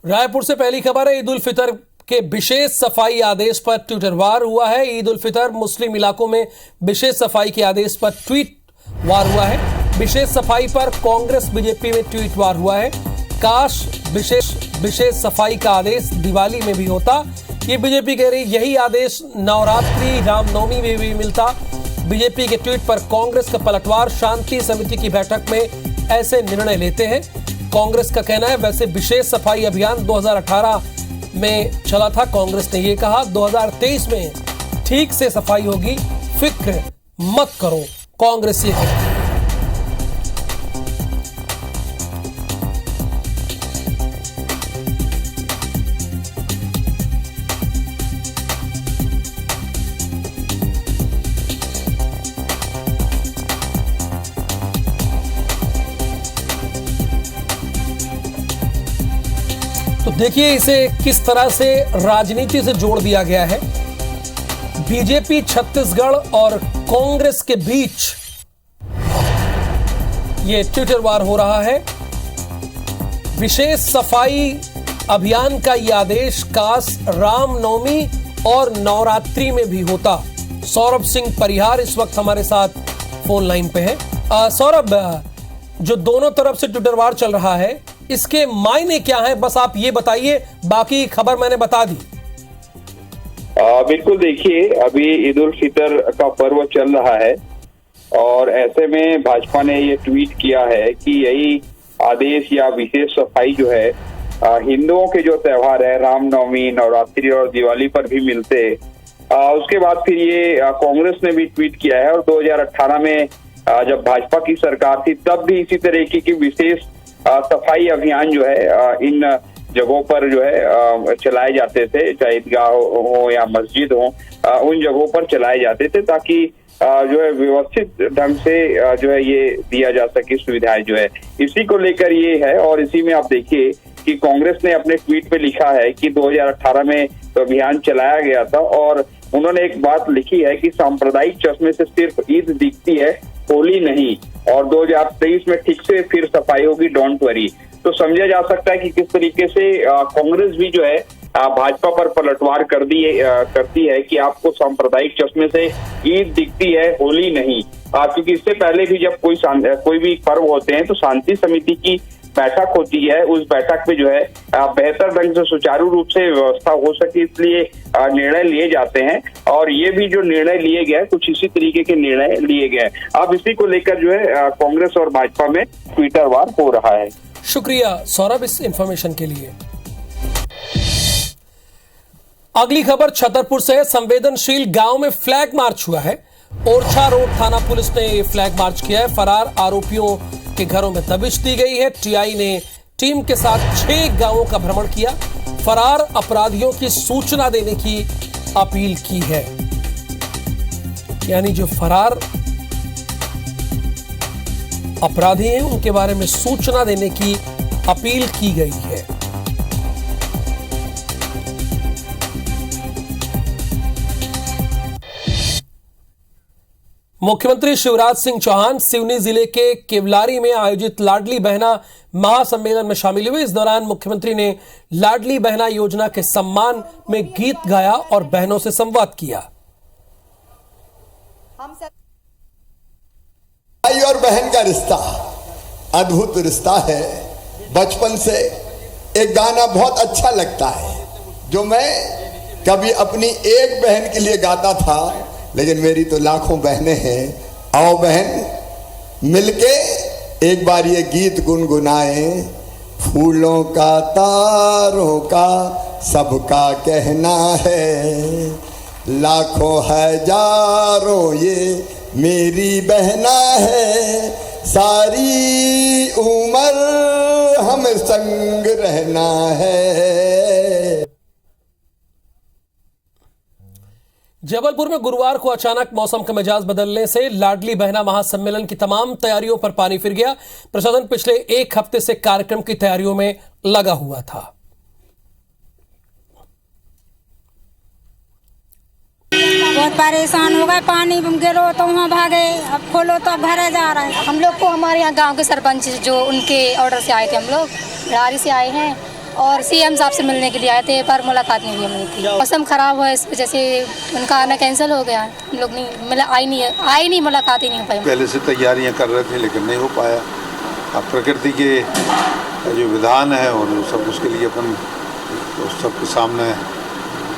रायपुर से पहली खबर है। ईद उल फितर के विशेष सफाई आदेश पर ट्विटर वार हुआ है। ईद उल फितर मुस्लिम इलाकों में विशेष सफाई के आदेश पर ट्वीट वार हुआ है। विशेष सफाई पर कांग्रेस बीजेपी में ट्वीट वार हुआ है। काश विशेष सफाई का आदेश दिवाली में भी होता, ये बीजेपी कह रही। यही आदेश नवरात्रि रामनवमी में भी मिलता। बीजेपी के ट्वीट पर कांग्रेस का पलटवार। शांति समिति की बैठक में ऐसे निर्णय लेते हैं, कांग्रेस का कहना है। वैसे विशेष सफाई अभियान 2018 में चला था। कांग्रेस ने यह कहा 2023 में ठीक से सफाई होगी, फिक्र मत करो, कांग्रेस ये कहती है। तो देखिए इसे किस तरह से राजनीति से जोड़ दिया गया है। बीजेपी छत्तीसगढ़ और कांग्रेस के बीच ये ट्विटर वार हो रहा है। विशेष सफाई अभियान का यह आदेश काश रामनवमी और नवरात्रि में भी होता। सौरभ सिंह परिहार इस वक्त हमारे साथ फोन लाइन पे है। सौरभ, जो दोनों तरफ से ट्विटर वार चल रहा है, इसके मायने क्या हैं, बस आप ये बताइए, बाकी खबर मैंने बता दी। बिल्कुल, देखिए अभी ईद उल फितर का पर्व चल रहा है और ऐसे में भाजपा ने ये ट्वीट किया है कि यही आदेश या विशेष सफाई जो है हिंदुओं के जो त्योहार है रामनवमी, नवरात्रि और दिवाली पर भी मिलते। उसके बाद फिर ये कांग्रेस ने भी ट्वीट किया है और 2018 में जब भाजपा की सरकार थी तब भी इसी तरीके की विशेष सफाई अभियान जो है इन जगहों पर जो है चलाए जाते थे, चाहे ईदगाह हो या मस्जिद हो, उन जगहों पर चलाए जाते थे ताकि जो है व्यवस्थित ढंग से जो है ये दिया जा सके सुविधाएं जो है। इसी को लेकर ये है और इसी में आप देखिए कि कांग्रेस ने अपने ट्वीट पे लिखा है कि 2018 में तो अभियान चलाया गया था और उन्होंने एक बात लिखी है कि सांप्रदायिक चश्मे से सिर्फ ईद दिखती है, होली नहीं, और 2023 में ठीक से फिर सफाई होगी, डोंट वरी। तो समझा जा सकता है कि किस तरीके से कांग्रेस भी जो है भाजपा पर पलटवार करती है कि आपको सांप्रदायिक चश्मे से ईद दिखती है, होली नहीं। क्योंकि इससे पहले भी जब कोई भी पर्व होते हैं तो शांति समिति की बैठक होती है, उस बैठक में जो है बेहतर ढंग से सुचारू रूप से व्यवस्था हो सके, इसलिए निर्णय लिए जाते हैं और ये भी जो निर्णय लिए गए कुछ इसी तरीके के निर्णय लिए गए। अब इसी को लेकर जो है कांग्रेस और भाजपा में ट्विटर वार हो रहा है। शुक्रिया सौरभ इस इंफॉर्मेशन के लिए। अगली खबर छतरपुर से। संवेदनशील गांव में फ्लैग मार्च हुआ है। ओरछा रोड थाना पुलिस ने फ्लैग मार्च किया है। फरार आरोपियों के घरों में दबिश दी गई है। टीआई ने टीम के साथ 6 गांवों का भ्रमण किया। फरार अपराधियों की सूचना देने की अपील की है। यानी जो फरार अपराधी हैं उनके बारे में सूचना देने की अपील की गई है। मुख्यमंत्री शिवराज सिंह चौहान सिवनी जिले के केवलारी में आयोजित लाडली बहना महासम्मेलन में शामिल हुए। इस दौरान मुख्यमंत्री ने लाडली बहना योजना के सम्मान में गीत गाया और बहनों से संवाद किया। भाई और बहन का रिश्ता अद्भुत रिश्ता है। बचपन से एक गाना बहुत अच्छा लगता है जो मैं कभी अपनी एक बहन के लिए गाता था, लेकिन मेरी तो लाखों बहनें हैं। आओ बहन मिलके एक बार ये गीत गुनगुनाए। फूलों का तारों का सबका कहना है, लाखों हजारों ये मेरी बहना है, सारी उम्र हम संग रहना है। जबलपुर में गुरुवार को अचानक मौसम का मिजाज बदलने से लाडली बहना महासम्मेलन की तमाम तैयारियों पर पानी फिर गया। प्रशासन पिछले 1 हफ्ते से कार्यक्रम की तैयारियों में लगा हुआ था। बहुत परेशान हो गए, पानी गिरो तो वहाँ भागे, अब खोलो तो अब घरे जा रहे हैं। हम लोग को हमारे यहाँ गांव के सरपंच जो उनके ऑर्डर से आए थे, हम लोग लारी से आए हैं और सीएम साहब से मिलने के लिए आए थे, पर मुलाकात नहीं हुई हमारी थी। मौसम खराब हुआ इस वजह से उनका आना कैंसिल हो गया। हम लोग नहीं आई नहीं, मुलाकात ही नहीं हो पाई। पहले से तैयारियां कर रहे थे लेकिन नहीं हो पाया। अब प्रकृति के जो विधान है और सब उसके लिए अपन सबके सामने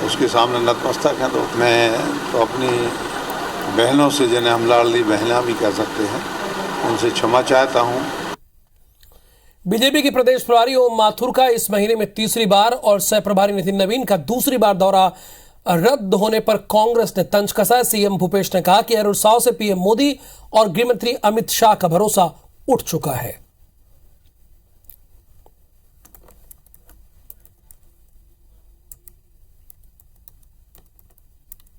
उसके सामने नतमस्तक हैं। तो मैं तो अपनी बहनों से, जिन्हें हम लाडली बहना भी कह सकते हैं, उनसे क्षमा चाहता हूँ। बीजेपी के प्रदेश प्रभारी ओम माथुर का इस महीने में तीसरी बार और सह प्रभारी नितिन नवीन का दूसरी बार दौरा रद्द होने पर कांग्रेस ने तंज कसा। सीएम भूपेश ने कहा कि हर उत्साह से पीएम मोदी और गृहमंत्री अमित शाह का भरोसा उठ चुका है।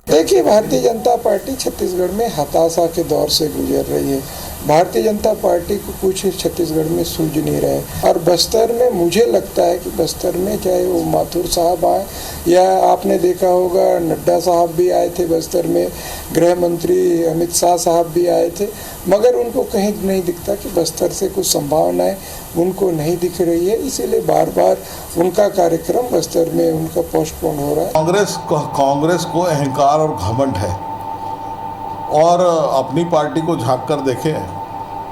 देखिए, भारतीय जनता पार्टी छत्तीसगढ़ में हताशा के दौर से गुजर रही है। भारतीय जनता पार्टी को कुछ छत्तीसगढ़ में सूझ नहीं रहे और बस्तर में मुझे लगता है कि बस्तर में चाहे वो माथुर साहब आए या आपने देखा होगा नड्डा साहब भी आए थे बस्तर में, गृह मंत्री अमित शाह साहब भी आए थे, मगर उनको कहीं नहीं दिखता कि बस्तर से कुछ संभावनाएं उनको नहीं दिख रही है। इसीलिए बार बार उनका कार्यक्रम बस्तर में उनका पोस्टपोन हो रहा है। कांग्रेस को अहंकार और घमंड है और अपनी पार्टी को झांक कर देखें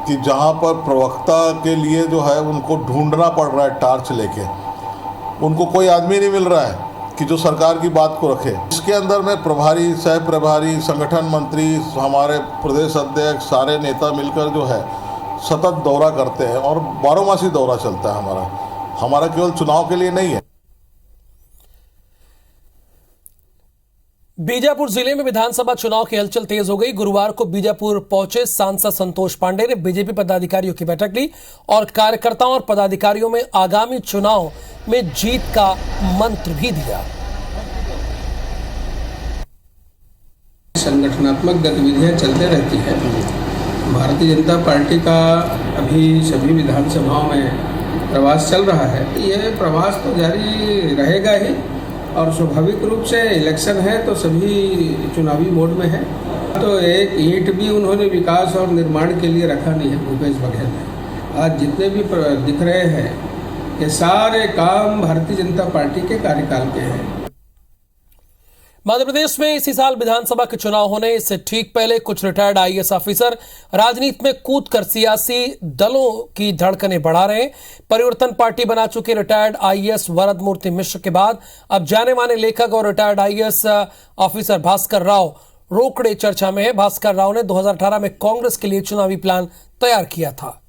कि जहां पर प्रवक्ता के लिए जो है उनको ढूंढना पड़ रहा है टार्च लेके, उनको कोई आदमी नहीं मिल रहा है कि जो सरकार की बात को रखे। इसके अंदर में प्रभारी, सह प्रभारी, संगठन मंत्री, हमारे प्रदेश अध्यक्ष, सारे नेता मिलकर जो है सतत दौरा करते हैं और बारहमासी दौरा चलता है हमारा केवल चुनाव के लिए नहीं है। बीजापुर जिले में विधानसभा चुनाव की हलचल तेज हो गई। गुरुवार को बीजापुर पहुंचे सांसद संतोष पांडे ने बीजेपी पदाधिकारियों की बैठक ली और कार्यकर्ताओं और पदाधिकारियों में आगामी चुनाव में जीत का मंत्र भी दिया। संगठनात्मक गतिविधियां चलते रहती हैं। भारतीय जनता पार्टी का अभी सभी विधानसभाओं में प्रवास चल रहा है। यह प्रवास तो जारी रहेगा ही और स्वाभाविक रूप से इलेक्शन है तो सभी चुनावी मोड में है। तो एक ईंट भी उन्होंने विकास और निर्माण के लिए रखा नहीं है भूपेश बघेल ने। आज जितने भी दिख रहे हैं ये सारे काम भारतीय जनता पार्टी के कार्यकाल के हैं। मध्य प्रदेश में इसी साल विधानसभा के चुनाव होने इससे ठीक पहले कुछ रिटायर्ड आईएएस ऑफिसर राजनीति में कूदकर सियासी दलों की धड़कनें बढ़ा रहे हैं। परिवर्तन पार्टी बना चुके रिटायर्ड आईएएस वरद मूर्ति मिश्र के बाद अब जाने माने लेखक और retired IAS officer Bhaskar Rao Rokade चर्चा में है। भास्कर राव ने 2018 में कांग्रेस के लिए चुनावी प्लान तैयार किया था।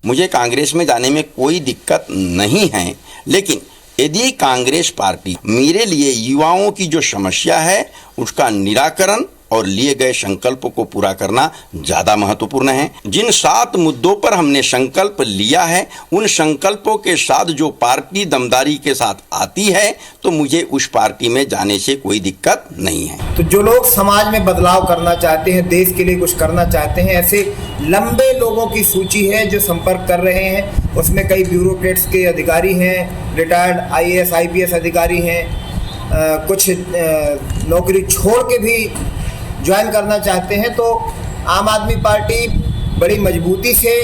मुझे कांग्रेस में जाने में कोई दिक्कत नहीं है, लेकिन यदि कांग्रेस पार्टी मेरे लिए युवाओं की जो समस्या है उसका निराकरण और लिए गए संकल्पों को पूरा करना ज्यादा महत्वपूर्ण है। जिन 7 मुद्दों पर हमने संकल्प लिया है उन संकल्पों के साथ जो पार्टी दमदारी के साथ आती है तो मुझे उस पार्टी में जाने से कोई दिक्कत नहीं है। तो जो लोग समाज में बदलाव करना चाहते हैं, देश के लिए कुछ करना चाहते हैं, ऐसे लंबे लोगों की सूची है जो संपर्क कर रहे हैं। उसमें कई ब्यूरोक्रेट्स के अधिकारी हैं, रिटायर्ड आईएएस आईपीएस अधिकारी हैं, कुछ नौकरी छोड़ के भी ज्वाइन करना चाहते हैं। तो आम आदमी पार्टी बड़ी मजबूती से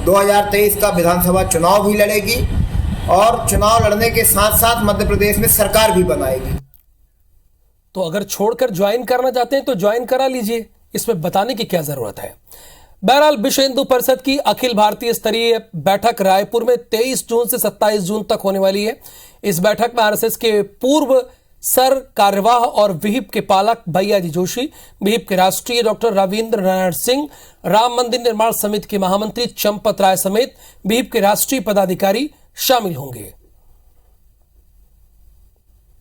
2023 का विधानसभा चुनाव भी लड़ेगी और चुनाव लड़ने के साथ साथ मध्य प्रदेश में सरकार भी बनाएगी। तो अगर छोड़कर ज्वाइन करना चाहते हैं तो ज्वाइन करा लीजिए, इसमें बताने की क्या जरूरत है। बहरहाल विश्व हिंदू परिषद की अखिल भारतीय स्तरीय बैठक रायपुर में 23 जून से 27 जून तक होने वाली है। इस बैठक में आरएसएस के पूर्व सर कार्यवाह और विहिप के पालक भैयाजी जोशी, विहिप के राष्ट्रीय डॉक्टर रविंद्र नारायण सिंह, राम मंदिर निर्माण समिति के महामंत्री चंपत राय समेत विहिप के राष्ट्रीय पदाधिकारी शामिल होंगे।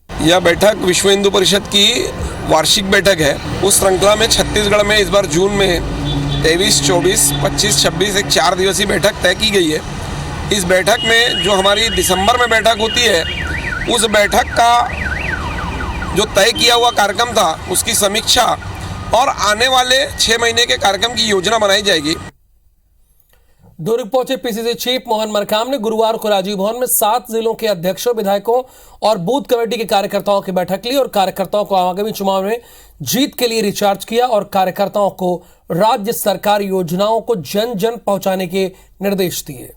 यह बैठक विश्व हिंदू परिषद की वार्षिक बैठक है। उस श्रृंखला में छत्तीसगढ़ में इस बार जून में 23, 24, 25, 26 एक 4 दिवसीय बैठक तय की गई है। इस बैठक में जो हमारी दिसंबर में बैठक होती है उस बैठक का जो तय किया हुआ कार्यक्रम था उसकी समीक्षा और आने वाले 6 महीने के कार्यक्रम की योजना बनाई जाएगी। दुर्ग पहुंचे पीसीसी चीफ मोहन मरकाम ने गुरुवार को राजीव भवन में 7 जिलों के अध्यक्षों, विधायकों और बूथ कमेटी के कार्यकर्ताओं की बैठक ली और कार्यकर्ताओं को आगामी चुनाव में जीत के लिए रिचार्ज किया और कार्यकर्ताओं को राज्य सरकार योजनाओं को जन जन पहुंचाने के निर्देश दिए।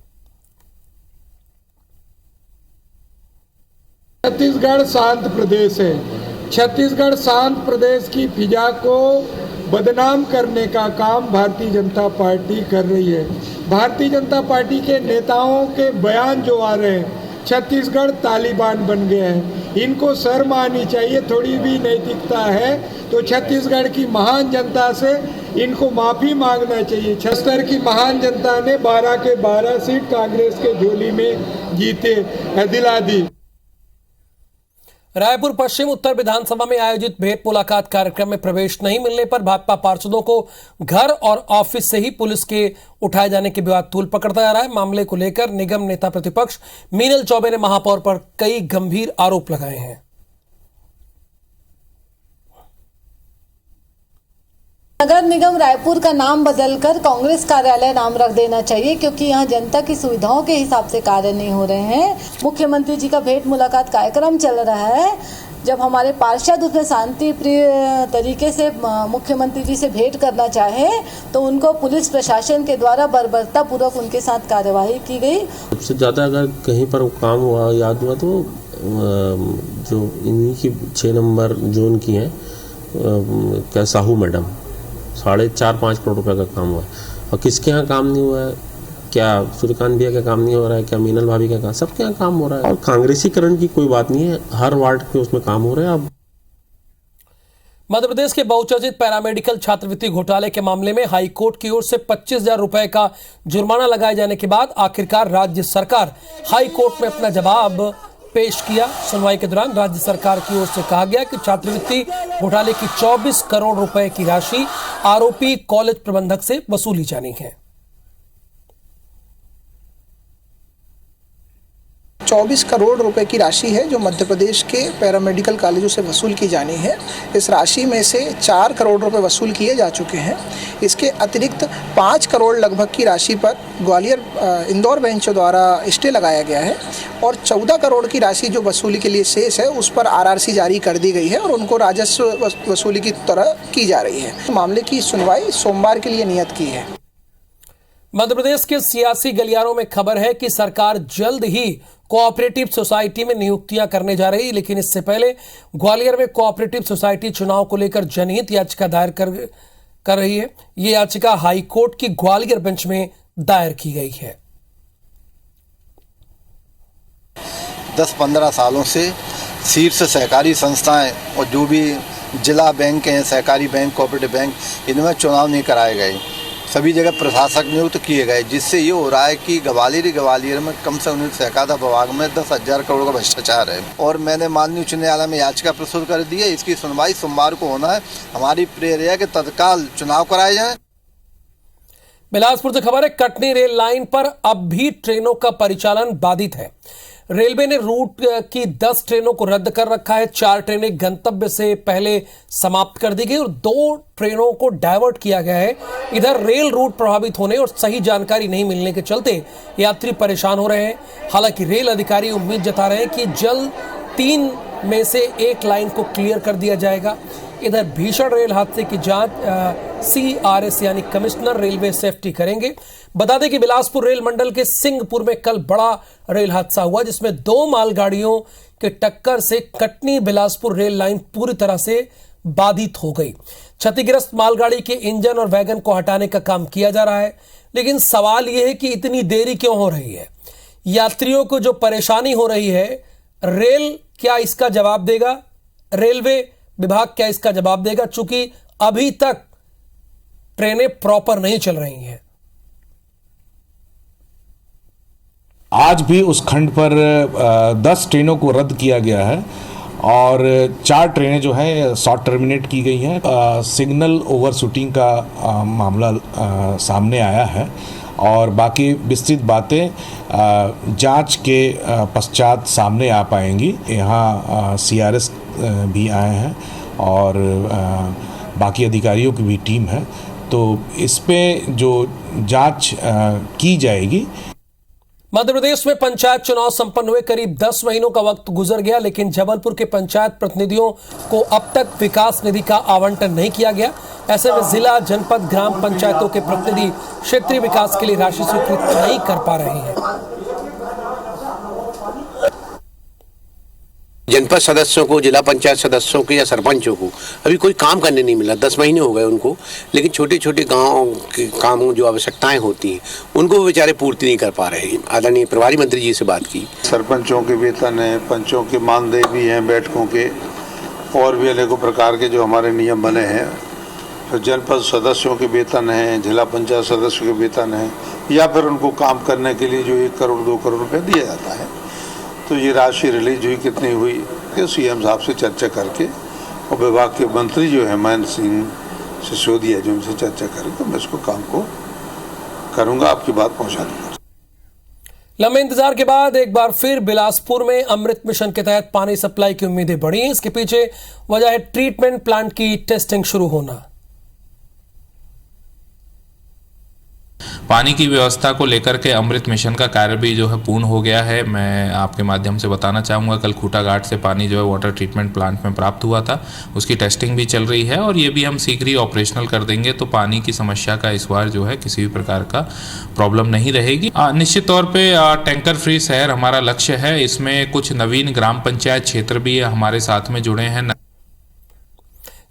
छत्तीसगढ़ शांत प्रदेश है। छत्तीसगढ़ शांत प्रदेश की फिजा को बदनाम करने का काम भारतीय जनता पार्टी कर रही है। भारतीय जनता पार्टी के नेताओं के बयान जो आ रहे हैं, छत्तीसगढ़ तालिबान बन गया है। इनको शर्म आनी चाहिए, थोड़ी भी नैतिकता है तो छत्तीसगढ़ की महान जनता से इनको माफ़ी मांगना चाहिए। छत्तीसगढ़ की महान जनता ने 12 के 12 सीट कांग्रेस के झोली में जीते दिला दी। रायपुर पश्चिम उत्तर विधानसभा में आयोजित भेंट मुलाकात कार्यक्रम में प्रवेश नहीं मिलने पर भाजपा पार्षदों को घर और ऑफिस से ही पुलिस के उठाए जाने के विवाद तूल पकड़ता जा रहा है। मामले को लेकर निगम नेता प्रतिपक्ष मीनल चौबे ने महापौर पर कई गंभीर आरोप लगाए हैं। नगर निगम रायपुर का नाम बदलकर कांग्रेस कार्यालय नाम रख देना चाहिए, क्योंकि यहाँ जनता की सुविधाओं के हिसाब से कार्य नहीं हो रहे हैं। मुख्यमंत्री जी का भेंट मुलाकात कार्यक्रम चल रहा है। जब हमारे पार्षद उसमें शांति प्रिय तरीके से मुख्यमंत्री जी से भेंट करना चाहे तो उनको पुलिस प्रशासन के द्वारा बर्बरता पूर्वक उनके साथ कार्यवाही की गई। सबसे ज़्यादा अगर कहीं पर काम हुआ याद हुआ तो जो इन्हीं की 6 नंबर जोन की हैं क्या साहू मैडम, 4.5-5 करोड़ रुपए का काम हुआ है। और किसके यहाँ काम नहीं हुआ है? क्या सूर्यकांत भैया का काम नहीं हो रहा है? क्या मीनल भाभी का काम? सबके यहाँ काम हो रहा है। और कांग्रेसीकरण की कोई बात नहीं है, हर वार्ड के उसमें काम हो रहे हैं। अब मध्य प्रदेश के बहुचर्चित पैरामेडिकल छात्रवृत्ति घोटाले के मामले में हाईकोर्ट की ओर से 25,000 रुपए का जुर्माना लगाए जाने के बाद आखिरकार राज्य सरकार हाईकोर्ट में अपना जवाब पेश किया। सुनवाई के दौरान राज्य सरकार की ओर से कहा गया कि छात्रवृत्ति घोटाले की 24 करोड़ रुपए की राशि आरोपी कॉलेज प्रबंधक से वसूली जानी है। 24 करोड़ रुपए की राशि है जो मध्य प्रदेश के पैरामेडिकल कॉलेजों से वसूल की जानी है। इस राशि में से 4 करोड़ रुपए वसूल किए जा चुके हैं। इसके अतिरिक्त 5 करोड़ लगभग की राशि पर ग्वालियर इंदौर बेंच द्वारा स्टे लगाया गया है और 14 करोड़ की राशि जो वसूली के लिए शेष है उस पर आरआरसी जारी कर दी गई है और उनको राजस्व वसूली की तरह की जा रही है। मामले की सुनवाई सोमवार के लिए नियत की है। मध्य प्रदेश के सियासी गलियारों में खबर है कि सरकार जल्द ही कोऑपरेटिव सोसाइटी में नियुक्तियां करने जा रही, लेकिन इससे पहले ग्वालियर में कोऑपरेटिव सोसाइटी चुनाव को लेकर जनहित याचिका दायर कर रही है। ये याचिका हाईकोर्ट की ग्वालियर बेंच में दायर की गई है। 10-15 सालों से शीर्ष सहकारी संस्थाएं और जो भी जिला बैंक हैं, सहकारी बैंक, कोऑपरेटिव बैंक, इनमें चुनाव नहीं कराए गए। सभी जगह प्रशासक नियुक्त किए गए, जिससे ये हो रहा है कि ग्वालियर में कम से कम सहकारिता विभाग में 10,000 करोड़ का भ्रष्टाचार है। और मैंने माननीय उच्च न्यायालय में याचिका प्रस्तुत कर दी है। इसकी सुनवाई सोमवार को होना है। हमारी प्रेरणा है कि तत्काल चुनाव कराए जाएं। बिलासपुर से खबर है, कटनी रेल लाइन पर अब भी ट्रेनों का परिचालन बाधित है। रेलवे ने रूट की 10 ट्रेनों को रद्द कर रखा है। 4 ट्रेनें गंतव्य से पहले समाप्त कर दी गई और 2 ट्रेनों को डायवर्ट किया गया है। इधर रेल रूट प्रभावित होने और सही जानकारी नहीं मिलने के चलते यात्री परेशान हो रहे हैं। हालांकि रेल अधिकारी उम्मीद जता रहे हैं कि जल्द 3 में से 1 लाइन को क्लियर कर दिया जाएगा। इधर भीषण रेल हादसे की जांच CRS यानी कमिश्नर रेलवे सेफ्टी करेंगे। बता दें कि बिलासपुर रेल मंडल के सिंहपुर में कल बड़ा रेल हादसा हुआ, जिसमें 2 मालगाड़ियों के टक्कर से कटनी बिलासपुर रेल लाइन पूरी तरह से बाधित हो गई। क्षतिग्रस्त मालगाड़ी के इंजन और वैगन को हटाने का काम किया जा रहा है, लेकिन सवाल यह है कि इतनी देरी क्यों हो रही है? यात्रियों को जो परेशानी हो रही है, रेल क्या इसका जवाब देगा? रेलवे विभाग क्या इसका जवाब देगा? चूंकि अभी तक ट्रेनें प्रॉपर नहीं चल रही हैं। आज भी उस खंड पर 10 ट्रेनों को रद्द किया गया है और 4 ट्रेनें जो है शॉर्ट टर्मिनेट की गई हैं। सिग्नल ओवर शूटिंग का मामला सामने आया है और बाकी विस्तृत बातें जांच के पश्चात सामने आ पाएंगी। यहाँ CRS भी आए हैं और बाकी अधिकारियों की भी टीम है, तो इस पे जो जांच की जाएगी। मध्य प्रदेश में पंचायत चुनाव संपन्न हुए करीब 10 महीनों का वक्त गुजर गया, लेकिन जबलपुर के पंचायत प्रतिनिधियों को अब तक विकास निधि का आवंटन नहीं किया गया। ऐसे में जिला, जनपद, ग्राम पंचायतों के प्रतिनिधि क्षेत्रीय विकास के लिए राशि स्वीकृत नहीं कर पा रहे हैं। जनपद सदस्यों को, जिला पंचायत सदस्यों को या सरपंचों को अभी कोई काम करने नहीं मिला। 10 महीने हो गए उनको, लेकिन छोटे छोटे गाँव के काम जो आवश्यकताएं होती हैं उनको वो बेचारे पूर्ति नहीं कर पा रहे हैं। आदरणीय प्रभारी मंत्री जी से बात की। सरपंचों के वेतन है, पंचों के मानदेय भी हैं, बैठकों के और भी अनेकों प्रकार के जो हमारे नियम बने हैं। फिर जनपद सदस्यों के वेतन हैं, जिला पंचायत सदस्यों के वेतन हैं, या फिर उनको काम करने के लिए जो 1 करोड़ 2 करोड़ रुपये दिया जाता है। तो ये राशि रिलीज हुई, कितनी हुई, कि सीएम साहब से चर्चा करके और विभाग के मंत्री जो है महेंद्र सिंह सिसोदिया जो उनसे चर्चा करें तो मैं इसको काम को करूँगा, आपकी बात पहुँचा दूँगा। लंबे इंतजार के बाद एक बार फिर बिलासपुर में अमृत मिशन के तहत पानी सप्लाई की उम्मीदें बढ़ी। इसके पीछे वजह है ट्रीटमेंट प्लांट की टेस्टिंग शुरू होना। पानी की व्यवस्था को लेकर के अमृत मिशन का कार्य भी जो है पूर्ण हो गया है। मैं आपके माध्यम से बताना चाहूँगा, कल खूटा घाट से पानी जो है वाटर ट्रीटमेंट प्लांट में प्राप्त हुआ था, उसकी टेस्टिंग भी चल रही है और ये भी हम शीघ्र ही ऑपरेशनल कर देंगे। तो पानी की समस्या का इस बार जो है किसी भी प्रकार का प्रॉब्लम नहीं रहेगी। निश्चित तौर पर टैंकर फ्री शहर हमारा लक्ष्य है। इसमें कुछ नवीन ग्राम पंचायत क्षेत्र भी हमारे साथ में जुड़े हैं।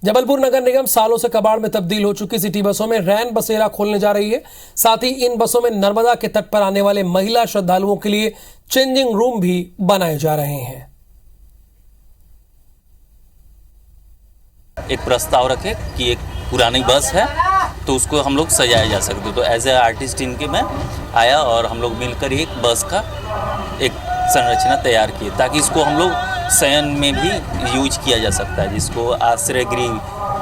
जबलपुर नगर निगम सालों से कबाड़ में तब्दील हो चुकी सिटी बसों में रैन बसेरा खोलने जा रही है। साथ ही इन बसों में नर्मदा के तट पर आने वाले महिला श्रद्धालुओं के लिए चेंजिंग रूम भी बनाए जा रहे हैं। एक प्रस्ताव रखे कि एक पुरानी बस है तो उसको हम लोग सजाया जा सकते, तो एज ए आर्टिस्ट इनके में आया और हम लोग मिलकर एक बस का एक संरचना तैयार की ताकि इसको हम लोग शयन में भी यूज किया जा सकता है, जिसको आश्रय गृह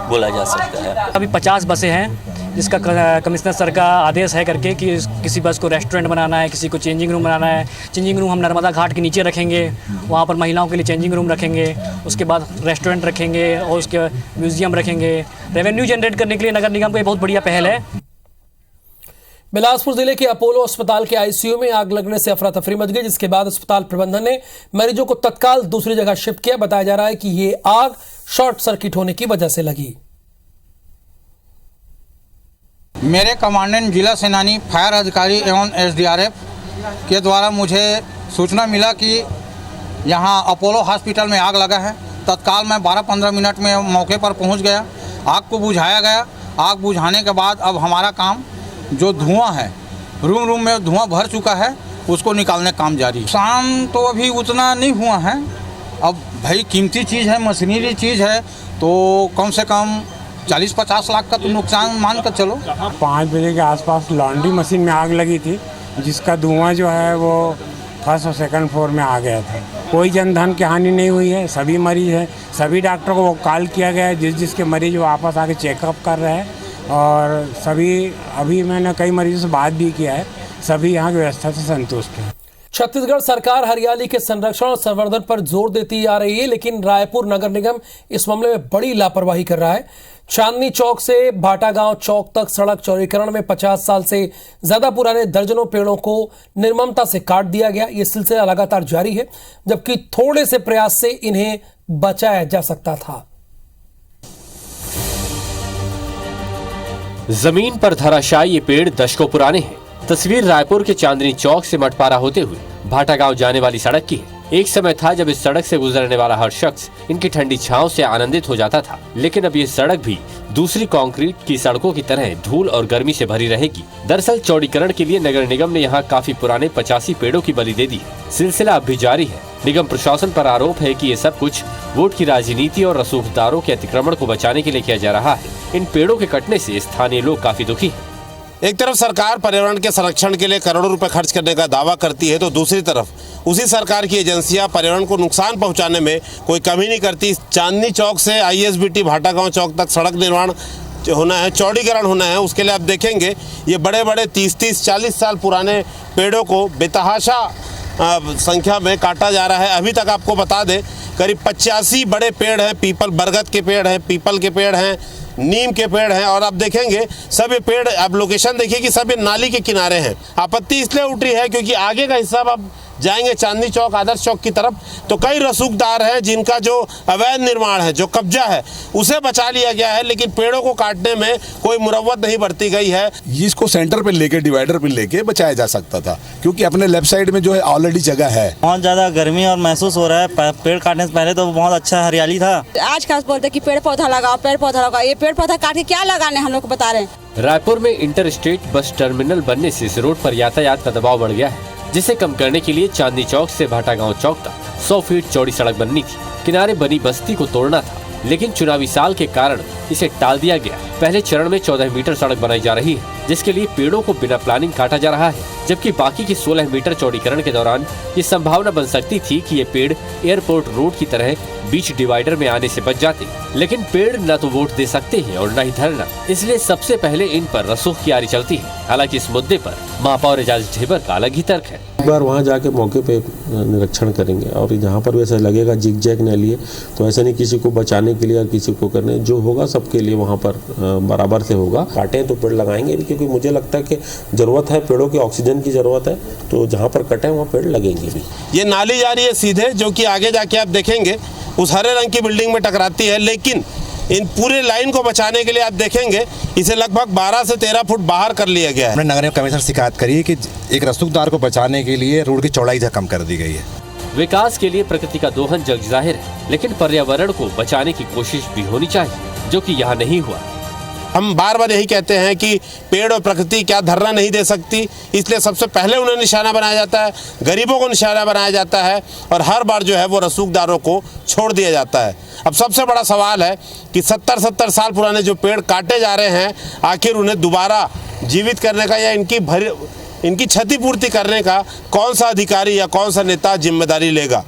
बोला जा सकता है। अभी 50 बसें हैं जिसका कमिश्नर सर का आदेश है करके कि किसी बस को रेस्टोरेंट बनाना है, किसी को चेंजिंग रूम बनाना है। चेंजिंग रूम हम नर्मदा घाट के नीचे रखेंगे, वहाँ पर महिलाओं के लिए चेंजिंग रूम रखेंगे, उसके बाद रेस्टोरेंट रखेंगे और उसके म्यूजियम रखेंगे। रेवेन्यू जनरेट करने के लिए नगर निगम का ये बहुत बढ़िया पहल है। बिलासपुर जिले के अपोलो अस्पताल के आईसीयू में आग लगने से अफरा तफरी मच गई, जिसके बाद अस्पताल प्रबंधन ने मरीजों को तत्काल दूसरी जगह शिफ्ट किया। बताया जा रहा है कि ये आग शॉर्ट सर्किट होने की वजह से लगी। मेरे कमांडेंट जिला सेनानी फायर अधिकारी एवं एसडीआरएफ के द्वारा मुझे सूचना मिला कि यहाँ अपोलो हॉस्पिटल में आग लगा है। तत्काल मैं 12-15 मिनट में मौके पर पहुँच गया, आग को बुझाया गया। आग बुझाने के बाद अब हमारा काम जो धुआं है, रूम में धुआं भर चुका है, उसको निकालने काम जारी। शाम तो अभी उतना नहीं हुआ है। अब भाई कीमती चीज़ है, मशीनरी चीज़ है, तो कम से कम 40-50 लाख का तो नुकसान मान कर चलो। 5 बजे के आसपास लॉन्ड्री मशीन में आग लगी थी, जिसका धुआं जो है वो फर्स्ट और सेकंड फ्लोर में आ गया था। कोई जनधन की हानि नहीं हुई है। सभी मरीज हैं, सभी डॉक्टर को कॉल किया गया है, जिसके मरीज वो वापस आके चेकअप कर रहे हैं और सभी अभी मैंने कई मरीजों से बात भी किया है, सभी यहाँ की व्यवस्था से संतुष्ट हैं। छत्तीसगढ़ सरकार हरियाली के संरक्षण और संवर्धन पर जोर देती आ रही है, लेकिन रायपुर नगर निगम इस मामले में बड़ी लापरवाही कर रहा है। चांदनी चौक से भाटागांव चौक तक सड़क चौड़ीकरण में 50 साल से ज्यादा पुराने दर्जनों पेड़ों को निर्ममता से काट दिया गया। यह सिलसिला लगातार जारी है, जबकि थोड़े से प्रयास से इन्हें बचाया जा सकता था। जमीन पर धराशायी ये पेड़ दशकों पुराने हैं। तस्वीर रायपुर के चांदनी चौक से मटपारा होते हुए भाटागांव जाने वाली सड़क की है। एक समय था जब इस सड़क से गुजरने वाला हर शख्स इनकी ठंडी छांव से आनंदित हो जाता था, लेकिन अब ये सड़क भी दूसरी कंक्रीट की सड़कों की तरह धूल और गर्मी से भरी रहेगी। दरअसल चौड़ीकरण के लिए नगर निगम ने यहाँ काफी पुराने 85 पेड़ों की बलि दे दी है। सिलसिला अब भी जारी है। निगम प्रशासन पर आरोप है कि ये सब कुछ वोट की राजनीति और रसूखदारों के अतिक्रमण को बचाने के लिए किया जा रहा है। इन पेड़ों के कटने से स्थानीय लोग काफी दुखी हैं। एक तरफ सरकार पर्यावरण के संरक्षण के लिए करोड़ों रुपए खर्च करने का दावा करती है, तो दूसरी तरफ उसी सरकार की एजेंसियां पर्यावरण को नुकसान पहुंचाने में कोई कमी नहीं करती। चांदनी चौक से आईएसबीटी भाटागांव चौक तक सड़क निर्माण होना है, चौड़ीकरण होना है। उसके लिए आप देखेंगे ये बड़े बड़े 30-40 साल पुराने पेड़ों को बेतहाशा संख्या में काटा जा रहा है। अभी तक आपको बता दें करीब 85 बड़े पेड़ हैं, पीपल बरगद के पेड़ हैं, पीपल के पेड़ हैं, नीम के पेड़ हैं, और आप देखेंगे सब ये पेड़, आप लोकेशन देखिए कि सब ये नाली के किनारे हैं। आपत्ति इसलिए उठ रही है क्योंकि आगे का हिस्सा आप जाएंगे चांदनी चौक, आदर्श चौक की तरफ, तो कई रसूखदार हैं जिनका जो अवैध निर्माण है, जो कब्जा है, उसे बचा लिया गया है, लेकिन पेड़ों को काटने में कोई मुरव्वत नहीं बरती गई है। इसको सेंटर पे लेके, डिवाइडर पे लेके बचाया जा सकता था, क्योंकि अपने लेफ्ट साइड में जो है ऑलरेडी जगह है। बहुत ज़्यादा गर्मी और महसूस हो रहा है। पेड़ काटने से पहले तो बहुत अच्छा हरियाली था। आज खास बोलते कि पेड़ पौधा लगाओ, पेड़ पौधा लगाओ। ये पेड़ पौधा काट के क्या लगाने हम लोग को बता रहे हैं। रायपुर में इंटर स्टेट बस टर्मिनल बनने से इस रोड पर यातायात का दबाव बढ़ गया है, जिसे कम करने के लिए चांदनी चौक से भाटागांव चौक तक 100 फीट चौड़ी सड़क बननी थी। किनारे बनी बस्ती को तोड़ना था, लेकिन चुनावी साल के कारण इसे टाल दिया गया। पहले चरण में 14 मीटर सड़क बनाई जा रही है, जिसके लिए पेड़ों को बिना प्लानिंग काटा जा रहा है, जबकि बाकी की 16 मीटर चौड़ीकरण के दौरान ये संभावना बन सकती थी कि ये पेड़ एयरपोर्ट रोड की तरह बीच डिवाइडर में आने से बच जाते, लेकिन पेड़ न तो वोट दे सकते हैं और न ही धरना, इसलिए सबसे पहले इन पर रसूख की आरी चलती है। हालांकि इस मुद्दे पर महापौर एजाज ढेबर का अलग ही तर्क है। एक बार वहाँ जाके मौके पे निरीक्षण करेंगे और जहाँ पर वैसे लगेगा जिग जैग न लिए, तो ऐसा नहीं किसी को बचाने के लिए और किसी को करने, जो होगा सबके लिए वहाँ पर बराबर से होगा। काटें तो पेड़ लगाएंगे भी, क्योंकि मुझे लगता है कि जरूरत है पेड़ों की, ऑक्सीजन की जरूरत है, तो जहाँ पर कटें वहाँ पेड़ लगेंगे भी। ये नाली जा रही है सीधे, जो कि आगे जाके आप देखेंगे उस हरे रंग की बिल्डिंग में टकराती है, लेकिन इन पूरे लाइन को बचाने के लिए आप देखेंगे इसे लगभग 12 से 13 फुट बाहर कर लिया गया है। हमने नगर निगम कमिश्नर से शिकायत करी है कि एक रसूखदार को बचाने के लिए रोड की चौड़ाई कम कर दी गई है। विकास के लिए प्रकृति का दोहन जग जाहिर है, लेकिन पर्यावरण को बचाने की कोशिश भी होनी चाहिए, जो कि यहाँ नहीं हुआ। हम बार बार यही कहते हैं कि पेड़ और प्रकृति क्या धरना नहीं दे सकती, इसलिए सबसे पहले उन्हें निशाना बनाया जाता है, गरीबों को निशाना बनाया जाता है, और हर बार जो है वो रसूखदारों को छोड़ दिया जाता है। अब सबसे बड़ा सवाल है कि 70 साल पुराने जो पेड़ काटे जा रहे हैं, आखिर उन्हें दोबारा जीवित करने का या इनकी क्षतिपूर्ति करने का कौन सा अधिकारी या कौन सा नेता जिम्मेदारी लेगा।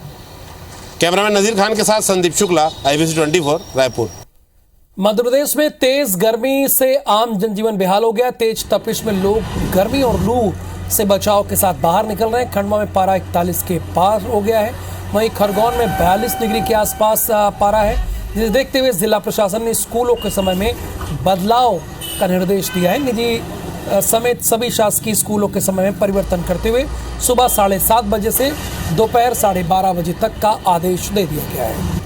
कैमरामैन नजीर खान के साथ संदीप शुक्ला, IBC 24 रायपुर। मध्य प्रदेश में तेज गर्मी से आम जनजीवन बेहाल हो गया। तेज तपिश में लोग गर्मी और लू से बचाव के साथ बाहर निकल रहे हैं। खंडवा में पारा 41 के पार हो गया है, वहीं खरगोन में 42 डिग्री के आसपास पारा है, जिसे देखते हुए जिला प्रशासन ने स्कूलों के समय में बदलाव का निर्देश दिया है। निजी समेत सभी शासकीय स्कूलों के समय में परिवर्तन करते हुए सुबह 7:30 बजे से दोपहर 12:30 बजे तक का आदेश दे दिया गया है।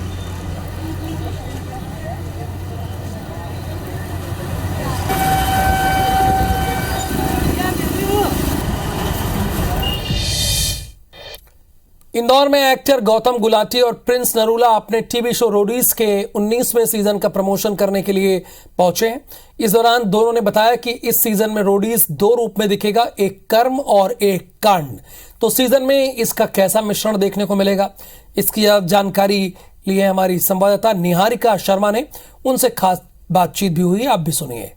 इंदौर में एक्टर गौतम गुलाटी और प्रिंस नरूला अपने टीवी शो रोडीज के 19वें सीजन का प्रमोशन करने के लिए पहुंचे हैं। इस दौरान दोनों ने बताया कि इस सीजन में रोडीज 2 रूप में दिखेगा, एक कर्म और एक कांड। तो सीजन में इसका कैसा मिश्रण देखने को मिलेगा, इसकी जानकारी ली है हमारी संवाददाता निहारिका शर्मा ने। उनसे खास बातचीत भी हुई, आप भी सुनिए।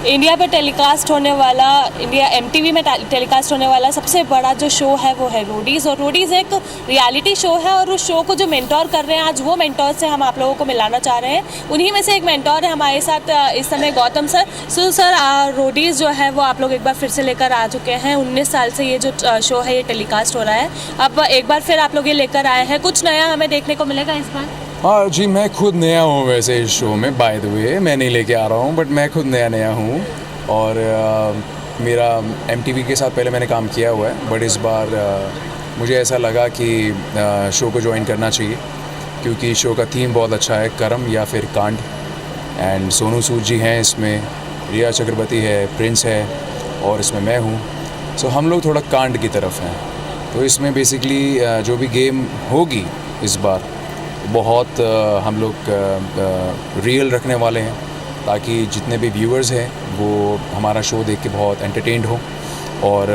इंडिया पे टेलीकास्ट होने वाला, इंडिया MTV में टेलीकास्ट होने वाला सबसे बड़ा जो शो है वो है रोडीज़। और रोडीज़ एक रियलिटी शो है, और उस शो को जो मेंटोर कर रहे हैं आज, वो मेंटोर से हम आप लोगों को मिलाना चाह रहे हैं। उन्हीं में से एक मेंटोर है हमारे साथ इस समय, Gautam sir. So sir, Roadies जो है वो आप लोग एक बार फिर से लेकर आ चुके हैं। 19 साल से ये जो शो है ये टेलीकास्ट हो रहा है, अब एक बार फिर आप लोग ये लेकर आए हैं। कुछ नया हमें देखने को मिलेगा इस बार? हाँ जी, मैं खुद नया हूँ वैसे इस शो में, बाय द वे मैं नहीं लेके आ रहा हूँ, बट मैं खुद नया हूँ। और मेरा MTV के साथ पहले मैंने काम किया हुआ है, बट इस बार मुझे ऐसा लगा कि शो को ज्वाइन करना चाहिए, क्योंकि शो का थीम बहुत अच्छा है, कर्म या फिर कांड। एंड सोनू सूद जी हैं इसमें, रिया चक्रवर्ती है, प्रिंस है, और इसमें मैं हूँ। सो हम लोग थोड़ा कांड की तरफ हैं। तो इसमें बेसिकली जो भी गेम होगी इस बार बहुत हम लोग रियल रखने वाले हैं, ताकि जितने भी व्यूअर्स हैं वो हमारा शो देख के बहुत एंटरटेन्ड हो। और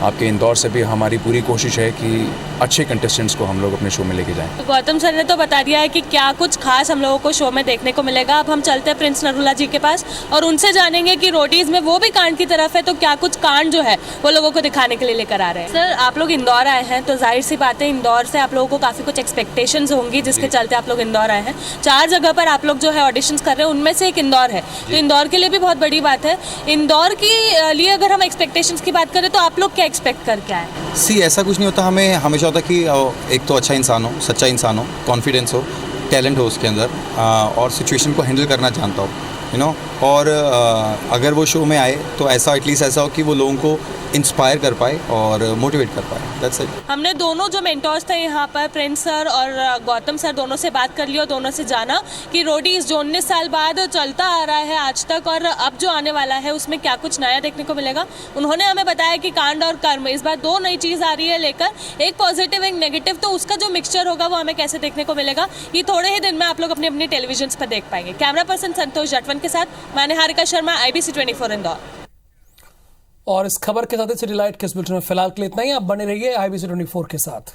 आपके इंदौर से भी हमारी पूरी कोशिश है कि अच्छे कंटेस्टेंट्स को हम लोग अपने शो में लेके जाएं। तो गौतम सर ने तो बता दिया है कि क्या कुछ खास हम लोगों को शो में देखने को मिलेगा। अब हम चलते हैं प्रिंस नरूला जी के पास और उनसे जानेंगे कि रोडीज़ में वो भी कांड की तरफ है, तो क्या कुछ कांड जो है वो लोगों को दिखाने के लिए लेकर आ रहे हैं। सर, आप लोग इंदौर आए हैं, तो जाहिर सी बात है इंदौर से आप लोगों को काफ़ी कुछ एक्सपेक्टेशंस होंगी, जिसके चलते आप लोग इंदौर आए हैं। 4 जगह पर आप लोग जो है ऑडिशंस कर रहे हैं, उनमें से एक इंदौर है, तो इंदौर के लिए भी बहुत बड़ी बात है। इंदौर के लिए अगर हम एक्सपेक्टेशंस की बात करें तो आप लोग क्या एक्सपेक्ट करके आए? ऐसा कुछ नहीं होता, हमें हमेशा होता कि एक तो अच्छा इंसान हो, सच्चा इंसान हो, कॉन्फिडेंस हो, टैलेंट हो उसके अंदर, और सिचुएशन को हैंडल करना जानता हो। और अगर वो शो में आए तो ऐसा एटलीस्ट ऐसा हो कि वो लोगों को इंस्पायर कर पाए और मोटिवेट कर पाए। That's it. हमने दोनों जो मेंटोर्स थे यहाँ पर, प्रिंस सर और गौतम सर, दोनों से बात कर ली और दोनों से जाना कि रोडीज जो 19 साल बाद चलता आ रहा है आज तक और अब जो आने वाला है उसमें क्या कुछ नया देखने को मिलेगा। उन्होंने हमें बताया कि कांड और कर्म, इस बार दो नई चीज़ आ रही है लेकर, एक पॉजिटिव एक नेगेटिव, तो उसका जो मिक्सचर होगा वो हमें कैसे देखने को मिलेगा ये थोड़े ही दिन में आप लोग अपनी अपनी टेलीविजन पर देख पाएंगे। कैमरा पर्सन संतोष जाटवन के साथ मैं निहारिका शर्मा, IBC 24 इंदौर। और इस खबर के साथ सिटी लाइट के इस बुलेटिन में फिलहाल के लिए इतना ही। आप बने रहिए IBC 24 के साथ।